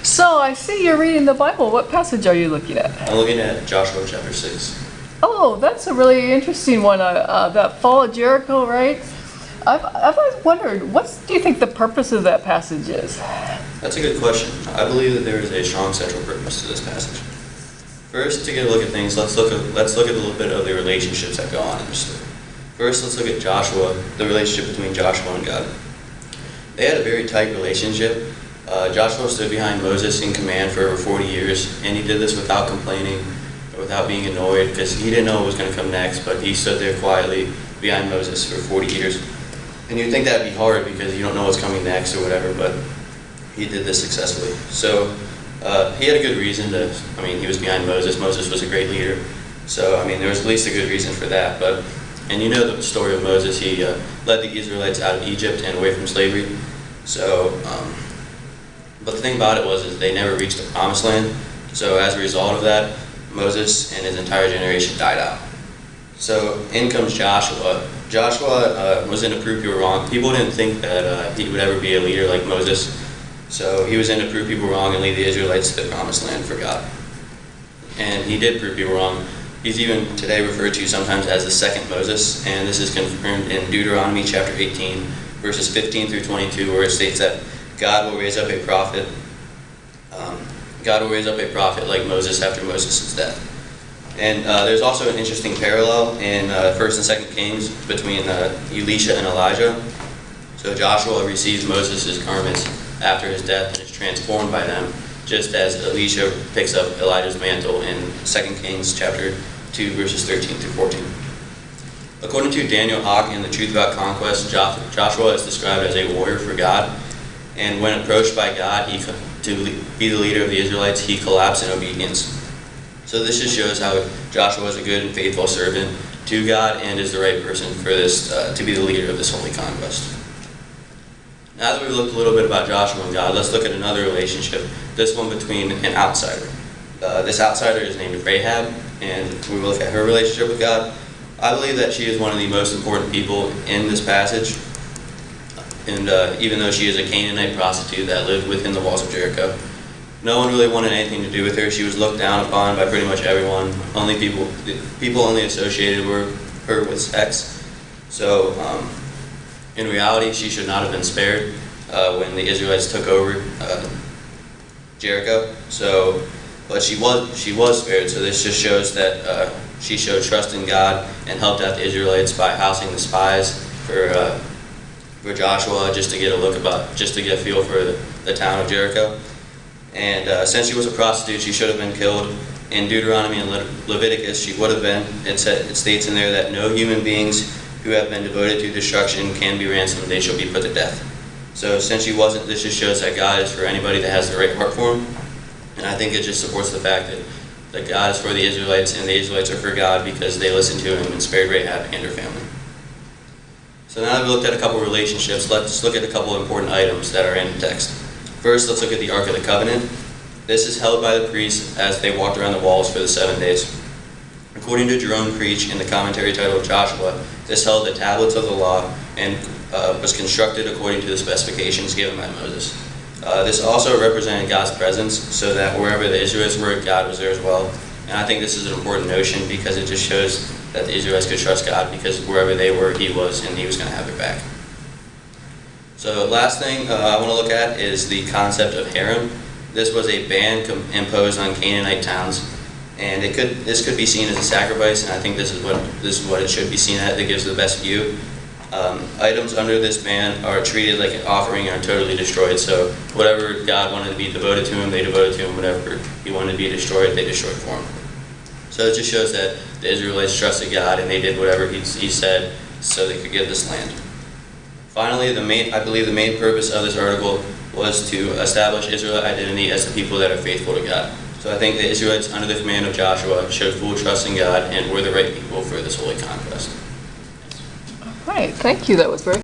So I see you're reading the Bible. What passage are you looking at? I'm looking at Joshua chapter 6. Oh, that's a really interesting one. That fall of Jericho, right? I've always wondered, what do you think the purpose of that passage is? That's a good question. I believe that there is a strong central purpose to this passage. First, to get a look at things, let's look at a little bit of the relationships that go on in the story. First, let's look at Joshua, the relationship between Joshua and God. They had a very tight relationship. Joshua stood behind Moses in command for over 40 years, and he did this without complaining or without being annoyed, because he didn't know what was going to come next, but he stood there quietly behind Moses for 40 years. And you'd think that would be hard because you don't know what's coming next or whatever, but he did this successfully. So he had a good reason to, he was behind Moses. Moses was a great leader. So, there was at least a good reason for that. And you know the story of Moses. He led the Israelites out of Egypt and away from slavery. So, but the thing about it was they never reached the promised land. So as a result of that, Moses and his entire generation died out. So in comes Joshua. Joshua was in to prove people wrong. People didn't think that he would ever be a leader like Moses. So he was in to prove people wrong and lead the Israelites to the promised land for God. And he did prove people wrong. He's even today referred to sometimes as the second Moses, and this is confirmed in Deuteronomy chapter 18, verses 15 through 22, where it states that God will raise up a prophet. God will raise up a prophet like Moses after Moses' death. And there's also an interesting parallel in 1st and 2nd Kings between Elisha and Elijah. So Joshua receives Moses' garments after his death and is transformed by them, just as Elisha picks up Elijah's mantle in 2nd Kings chapter 2, verses 13 through 14. According to Daniel Hawk in The Truth About Conquest, Joshua is described as a warrior for God. And when approached by God to be the leader of the Israelites, he collapsed in obedience. So this just shows how Joshua is a good and faithful servant to God and is the right person for this to be the leader of this holy conquest. Now that we've looked a little bit about Joshua and God, let's look at another relationship, this one between an outsider. This outsider is named Rahab, and we will look at her relationship with God. I believe that she is one of the most important people in this passage. And even though she is a Canaanite prostitute that lived within the walls of Jericho, no one really wanted anything to do with her. She was looked down upon by pretty much everyone. People only associated her with sex. So in reality, she should not have been spared when the Israelites took over Jericho. But she was spared. So this just shows that she showed trust in God and helped out the Israelites by housing the spies for Joshua, just to get a feel for the town of Jericho. And since she was a prostitute, she should have been killed. In Deuteronomy and Leviticus, she would have been. It states in there that no human beings who have been devoted to destruction can be ransomed. They shall be put to death. So since she wasn't, this just shows that God is for anybody that has the right heart for him. And I think it just supports the fact that God is for the Israelites and the Israelites are for God because they listened to him and spared Rahab and her family. So now that we've looked at a couple of relationships, let's look at a couple of important items that are in the text. First, let's look at the Ark of the Covenant. This is held by the priests as they walked around the walls for the 7 days. According to Jerome Preach in the commentary titled Joshua, this held the tablets of the law and was constructed according to the specifications given by Moses. This also represented God's presence, so that wherever the Israelites were, God was there as well. And I think this is an important notion because it just shows that the Israelites could trust God because wherever they were, he was, and he was going to have their back. So last thing I want to look at is the concept of harem. This was a ban imposed on Canaanite towns, and this could be seen as a sacrifice, and I think this is what it should be seen at that gives the best view. Items under this ban are treated like an offering and are totally destroyed. So whatever God wanted to be devoted to him, they devoted to him. Whatever he wanted to be destroyed, they destroyed for him. So it just shows that the Israelites trusted God and they did whatever he said so they could get this land. Finally, I believe the main purpose of this article was to establish Israelite identity as the people that are faithful to God. So I think the Israelites under the command of Joshua showed full trust in God and were the right people for this holy conquest. All right, thank you. That was very